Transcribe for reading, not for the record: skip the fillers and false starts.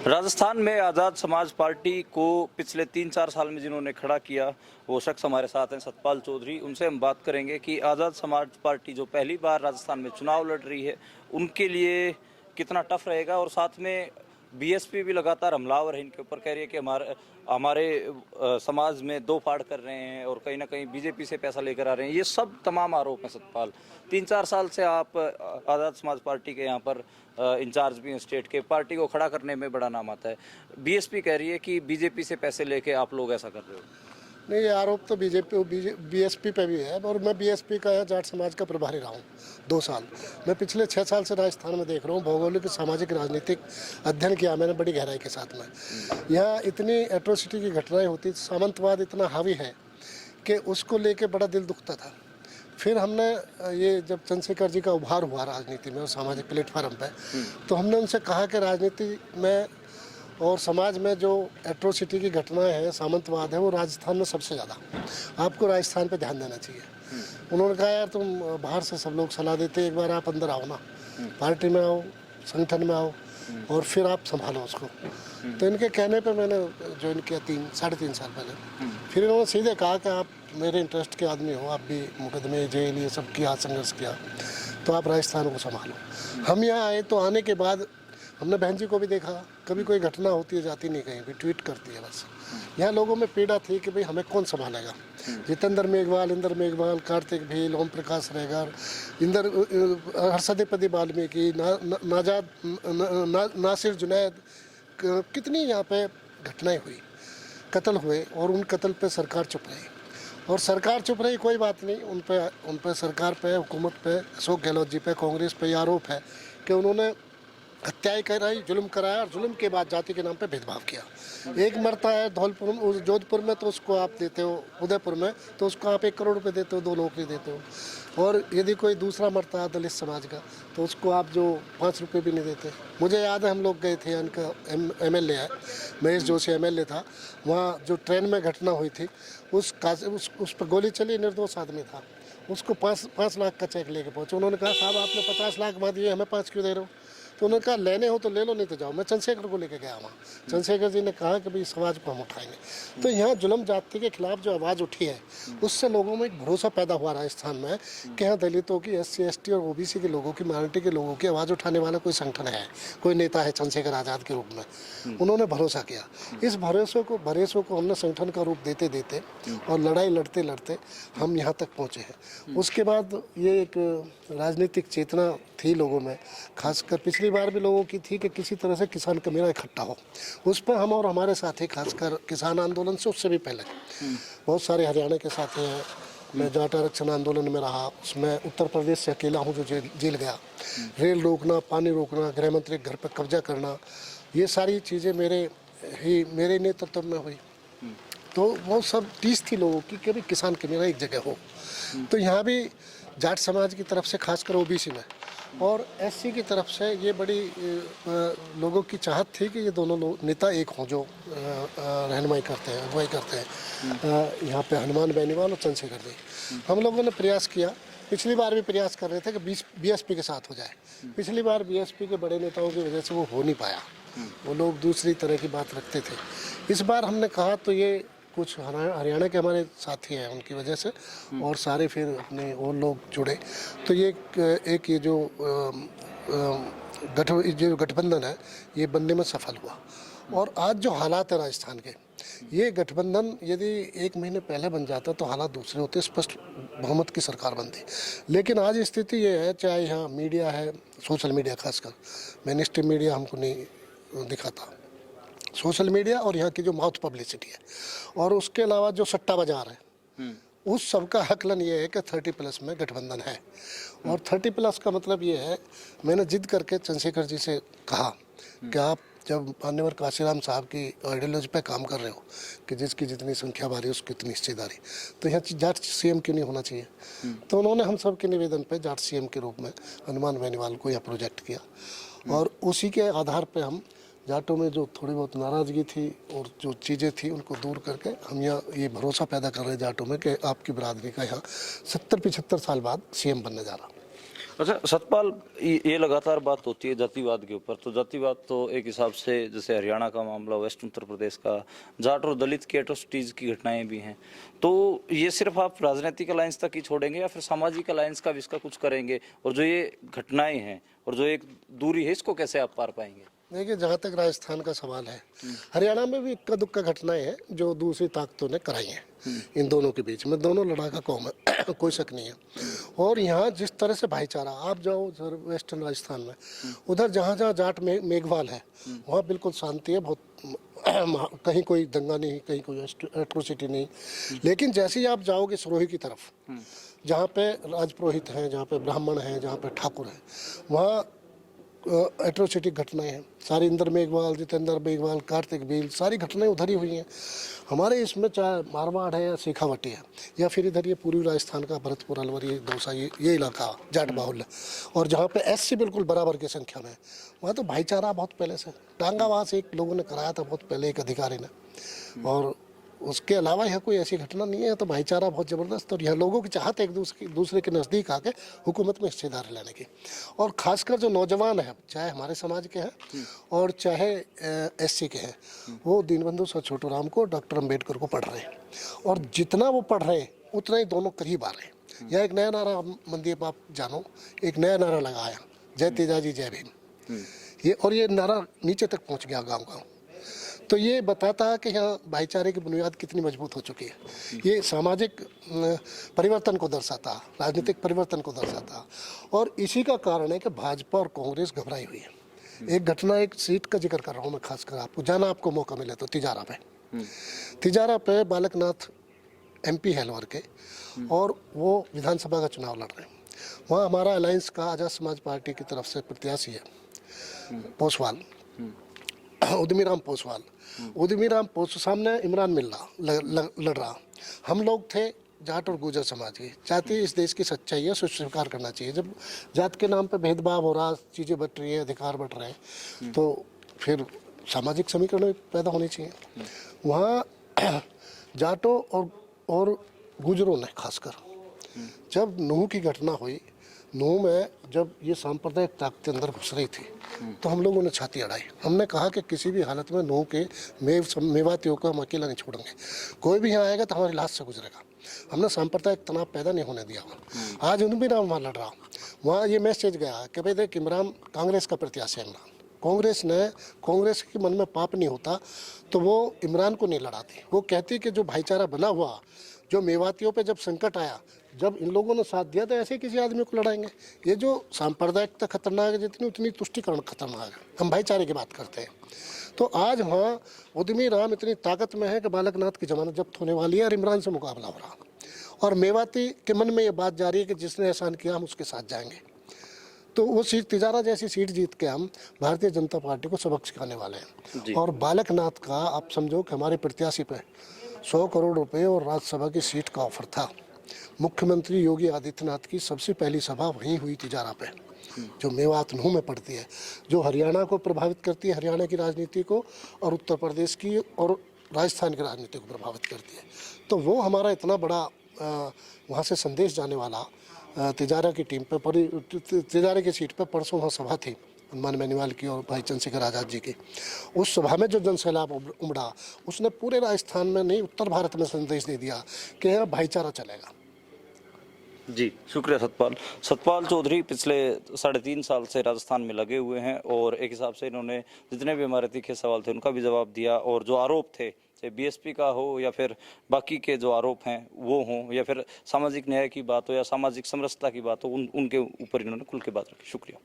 राजस्थान में आज़ाद समाज पार्टी को पिछले 3-4 साल में जिन्होंने खड़ा किया वो शख्स हमारे साथ हैं सतपाल चौधरी। उनसे हम बात करेंगे कि आज़ाद समाज पार्टी जो पहली बार राजस्थान में चुनाव लड़ रही है उनके लिए कितना टफ रहेगा, और साथ में बीएसपी भी लगातार हमलावर है इनके ऊपर, कह रही है कि हमारे समाज में दो फाड़ कर रहे हैं और कहीं ना कहीं बीजेपी से पैसा लेकर आ रहे हैं। ये सब तमाम आरोप हैं सतपाल। 3-4 साल से आप आज़ाद समाज पार्टी के यहाँ पर इंचार्ज भी हैं स्टेट के, पार्टी को खड़ा करने में बड़ा नाम आता है। बीएसपी कह रही है कि बीजेपी से पैसे लेके आप लोग ऐसा कर रहे हो। नहीं, ये आरोप तो बीएसपी पे भी है, और मैं बीएसपी का जाट समाज का प्रभारी रहा हूँ 2 साल। मैं पिछले 6 साल से राजस्थान में देख रहा हूँ, भौगोलिक सामाजिक राजनीतिक अध्ययन किया मैंने बड़ी गहराई के साथ में। यहाँ इतनी एट्रोसिटी की घटनाएं होती, सामंतवाद इतना हावी है कि उसको लेके बड़ा दिल दुखता था। फिर हमने ये जब चंद्रशेखर जी का उभार हुआ राजनीति में और सामाजिक प्लेटफार्म पे, तो हमने उनसे कहा कि राजनीति में और समाज में जो एट्रोसिटी की घटनाएं हैं, सामंतवाद है, वो राजस्थान में सबसे ज़्यादा, आपको राजस्थान पे ध्यान देना चाहिए। उन्होंने कहा यार तुम बाहर से सब लोग सलाह देते, एक बार आप अंदर आओ ना, पार्टी में आओ, संगठन में आओ, और फिर आप संभालो उसको। तो इनके कहने पे मैंने ज्वाइन किया 3-3.5 साल पहले। फिर इन्होंने सीधे कहा कि आप मेरे इंटरेस्ट के आदमी हो, आप भी मुकदमे जेल ये सब किया, संघर्ष किया, तो आप राजस्थान को संभालो। हम यहाँ आए तो आने के बाद हमने बहन जी को भी देखा, कभी कोई घटना होती है जाती नहीं कहीं भी, ट्वीट करती है बस। यहाँ लोगों में पीड़ा थी कि भाई हमें कौन संभालेगा। जितेंद्र मेघवाल, इंद्र मेघवाल, कार्तिक भील, ओम प्रकाश रेगर, हर्षदीपति वाल्मीकि, नासिर जुनैद, कितनी यहाँ पे घटनाएं हुई, कत्ल हुए, और उन कत्ल पे सरकार चुप रही। और सरकार चुप रही, कोई बात नहीं, उन पे सरकार पे, हुकूमत पे, अशोक गहलोत जी पे, कांग्रेस पे ये आरोप है कि उन्होंने हत्याएं कराई, जुल्म कराया, और जुल्म के बाद जाति के नाम पे भेदभाव किया। एक मरता है जोधपुर में तो उसको आप देते हो, उदयपुर में तो उसको आप 1 करोड़ रुपये देते हो, 2 नौकरी देते हो। और यदि कोई दूसरा मरता है दलित समाज का, तो उसको आप जो 5 रुपये भी नहीं देते। मुझे याद है हम लोग गए थे, इनका एमएलए है, महेश जोशी एमएलए था, वहाँ जो ट्रेन में घटना हुई थी, उस पर गोली चली, निर्दोष आदमी था, उसको 5 लाख का चेक लेके पहुँचे। उन्होंने कहा साहब आपने 50 लाख मार दिए, हमें 5 क्यों दे रहे हो? तो उन्होंने कहा लेने हो तो ले लो, नहीं तो जाओ। मैं चंद्रशेखर को लेकर गया वहाँ, चंद्रशेखर जी ने कहा कि भाई समाज को हम उठाएंगे। तो यहाँ जुल्म जाति के खिलाफ जो आवाज़ उठी है, उससे लोगों में एक भरोसा पैदा हुआ राजस्थान में कि यहाँ दलितों की, SC ST और OBC के लोगों की, माइनॉरिटी के लोगों की आवाज़ उठाने वाला कोई संगठन है, कोई नेता है चंद्रशेखर आज़ाद के रूप में। उन्होंने भरोसा किया। इस भरोसे को हमने संगठन का रूप देते देते और लड़ाई लड़ते लड़ते हम यहाँ तक पहुँचे हैं। उसके बाद ये एक राजनीतिक चेतना थी लोगों में, खासकर पिछली बार भी लोगों की थी कि किसी तरह से किसान का मेरा इकट्ठा हो। उस पर हम और हमारे साथी, खासकर किसान आंदोलन से उससे भी पहले बहुत सारे हरियाणा के साथी हैं। मैं जाट आरक्षण आंदोलन में रहा, उसमें उत्तर प्रदेश से अकेला हूँ जो जेल गया। रेल रोकना, पानी रोकना, गृह मंत्री के घर पर कब्जा करना, ये सारी चीज़ें मेरे नेतृत्व में हुई। तो वो सब टीस थी लोगों की कि भाई किसान के मेरा एक जगह हो। तो यहाँ भी जाट समाज की तरफ से, खासकर OBC में, और SC की तरफ से ये बड़ी लोगों की चाहत थी कि ये दोनों नेता एक हों जो रहनुमाई करते हैं, अगुवाई करते हैं यहाँ पे, हनुमान बेनीवाल और चंद्रशेखर जी। हम लोगों ने प्रयास किया, पिछली बार भी प्रयास कर रहे थे कि BSP के साथ हो जाए। पिछली बार BSP के बड़े नेताओं की वजह से वो हो नहीं पाया, वो लोग दूसरी तरह की बात रखते थे। इस बार हमने कहा तो ये कुछ हरियाणा के हमारे साथी हैं उनकी वजह से, और सारे फिर अपने और लोग जुड़े, तो ये एक ये जो गठबंधन है ये बनने में सफल हुआ। और आज जो हालात है राजस्थान के, ये गठबंधन यदि 1 महीने पहले बन जाता तो हालात दूसरे होते, स्पष्ट बहुमत की सरकार बनती। लेकिन आज स्थिति ये है, चाहे यहाँ मीडिया है, सोशल मीडिया खासकर, मेन स्ट्रीम मीडिया हमको नहीं दिखाता, सोशल मीडिया और यहाँ की जो माउथ पब्लिसिटी है, और उसके अलावा जो सट्टा बाजार है, उस सब का आकलन ये है कि 30+ में गठबंधन है। और 30+ का मतलब ये है, मैंने जिद करके चंद्रशेखर जी से कहा कि आप जब मान्यवर काशीराम साहब की आइडियोलॉजी पे काम कर रहे हो कि जिसकी जितनी संख्या बारी उसकी उतनी हिस्सेदारी, तो यहाँ जाट CM क्यों नहीं होना चाहिए? तो उन्होंने हम सब के निवेदन पे जाट CM के रूप में हनुमान बेनीवाल को यह प्रोजेक्ट किया, और उसी के आधार पर हम जाटों में जो थोड़ी बहुत नाराज़गी थी और जो चीज़ें थी उनको दूर करके हम यहाँ ये भरोसा पैदा कर रहे हैं जाटों में कि आपकी बरादरी का यहाँ 70-75 साल बाद CM बनने जा रहा। अच्छा सतपाल, ये लगातार बात होती है जातिवाद के ऊपर, तो जातिवाद तो एक हिसाब से जैसे हरियाणा का मामला, वेस्ट उत्तर प्रदेश का जाट और दलित की एट्रोसिटीज की घटनाएं भी हैं, तो ये सिर्फ आप राजनीतिक अलायंस तक ही छोड़ेंगे या फिर सामाजिक अलायंस का भी इसका कुछ करेंगे, और जो ये घटनाएं हैं और जो एक दूरी है इसको कैसे आप पार पाएंगे? देखिए, जहाँ तक राजस्थान का सवाल है, हरियाणा में भी इक्का दुक्का घटनाएं हैं जो दूसरी ताकतों ने कराई हैं इन दोनों के बीच में। दोनों लड़ाका कौम है कोई शक नहीं है। और यहाँ जिस तरह से भाईचारा, आप जाओ उधर वेस्टर्न राजस्थान में, उधर जहाँ जहाँ जाट में मेघवाल है वहाँ बिल्कुल शांति है, बहुत कहीं कोई दंगा नहीं, कहीं कोई एट्रोसिटी नहीं। लेकिन जैसे ही आप जाओगे सिरोही की तरफ, जहाँ पे राजपुरोहित हैं, जहाँ पे ब्राह्मण हैं, जहाँ पे ठाकुर हैं, वहाँ एट्रोसिटी घटनाएं हैं सारी। इंद्र मेघवाल, जितेंद्र मेघवाल, कार्तिक भील, सारी घटनाएं उधर ही हुई हैं। हमारे इसमें चाहे मारवाड़ है या शेखावटी है या फिर इधर ये पूर्वी राजस्थान का भरतपुर, अलवर, ये दौसा, ये इलाका जाट बाहुल्य, और जहाँ पे एससी बिल्कुल बराबर की संख्या में है, वहाँ तो भाईचारा बहुत पहले से। टांगावास एक लोगों ने कराया था बहुत पहले, एक अधिकारी ने, और उसके अलावा यहाँ कोई ऐसी घटना नहीं है। तो भाईचारा बहुत ज़बरदस्त, और यहाँ लोगों की चाहत है एक दूसरे के नज़दीक आके हुकूमत में हिस्सेदारी लेने की। और ख़ासकर जो नौजवान हैं, चाहे हमारे समाज के हैं और चाहे एससी के हैं, वो दीनबंधु सर छोटूराम को, डॉक्टर अम्बेडकर को पढ़ रहे हैं। और जितना वो पढ़ रहे हैं उतना ही दोनों करीब आ रहे हैं। यहाँ एक नया नारा, मनदीप आप जानो, एक नया नारा लगाया, जय तेजाजी जय भीम। ये और ये नारा नीचे तक पहुँच गया, गाँव गाँव। तो ये बताता है कि यहाँ भाईचारे की बुनियाद कितनी मजबूत हो चुकी है। ये सामाजिक परिवर्तन को दर्शाता, राजनीतिक परिवर्तन को दर्शाता। और इसी का कारण है कि भाजपा और कांग्रेस घबराई हुई है। एक घटना, एक सीट का जिक्र कर रहा हूँ मैं, खासकर आपको जाना, आपको मौका मिले तो तिजारा पे बालकनाथ MP है अलवर के, और वो विधानसभा का चुनाव लड़ रहे हैं। वहाँ हमारा अलायंस का आज़ाद समाज पार्टी की तरफ से प्रत्याशी है पोसवाल, उदमीराम पोसवाल। उदमीराम पोस सामने इमरान मिल्ला लड़ रहा। हम लोग थे जाट और गुर्जर समाज के, चाहते इस देश की सच्चाई है, उसे स्वीकार करना चाहिए। जब जात के नाम पे भेदभाव हो रहा, चीज़ें बट रही है, अधिकार बट रहे हैं, तो फिर सामाजिक समीकरण पैदा होने चाहिए। वहाँ जाटों और गुर्जरों ने खासकर, जब नूह की घटना हुई, नूह में जब ये सांप्रदायिक ताकतें अंदर घुस रही थी, तो हम लोगों ने छाती अड़ाई। हमने कहा कि किसी भी हालत में नूह के मेवातियों को हम अकेला नहीं छोड़ेंगे। कोई भी यहाँ आएगा तो हमारे लाश से गुजरेगा। हमने सांप्रदायिक तनाव पैदा नहीं होने दिया। आज उनमें राम वहाँ लड़ रहा, वहाँ ये मैसेज गया कि भाई देख, इमरान कांग्रेस का प्रत्याशी है। इमरान कांग्रेस के मन में पाप नहीं होता तो वो इमरान को नहीं लड़ाती। वो कहती कि जो भाईचारा बना हुआ, जो मेवातियों पे जब संकट आया, जब इन लोगों ने साथ दिया, तो ऐसे किसी आदमी को लड़ाएंगे। ये जो सांप्रदायिकता खतरनाक है जितनी, उतनी तुष्टिकरण खतरनाक है। हम भाईचारे की बात करते हैं। तो आज वहाँ उद्यमी राम इतनी ताकत में है कि बालकनाथ की जमानत जब्त होने वाली है और इमरान से मुकाबला हो रहा। और मेवाती के मन में ये बात जा रही है कि जिसने एहसान किया हम उसके साथ जाएंगे। तो वो सीट, तिजारा जैसी सीट जीत के हम भारतीय जनता पार्टी को सबक सिखाने वाले हैं। और बालकनाथ का आप समझो कि हमारे प्रत्याशी पे 100 करोड़ रुपए और राज्यसभा की सीट का ऑफर था। मुख्यमंत्री योगी आदित्यनाथ की सबसे पहली सभा वहीं हुई तिजारा पे, जो मेवात नूह में पड़ती है, जो हरियाणा को प्रभावित करती है, हरियाणा की राजनीति को, और उत्तर प्रदेश की और राजस्थान की राजनीति को प्रभावित करती है। तो वो हमारा इतना बड़ा वहाँ से संदेश जाने वाला तिजारा की टीम पे, तिजारे की सीट पे परसों वहाँ सभा थी हनुमान बेनीवाल की और भाई चंद्रशेखर आज़ाद जी की। उस सभा में जो जनसैलाब उमड़ा, उसने पूरे राजस्थान में नहीं, उत्तर भारत में संदेश दे दिया कि यहाँ भाईचारा चलेगा। जी शुक्रिया सतपाल चौधरी पिछले 3.5 साल से राजस्थान में लगे हुए हैं, और एक हिसाब से इन्होंने जितने भी हमारे तीखे सवाल थे उनका भी जवाब दिया, और जो आरोप थे, चाहे BSP का हो या फिर बाकी के जो आरोप हैं वो हों, या फिर सामाजिक न्याय की बात हो या सामाजिक समरसता की बात हो, उनके ऊपर इन्होंने खुल के बात रखी। शुक्रिया।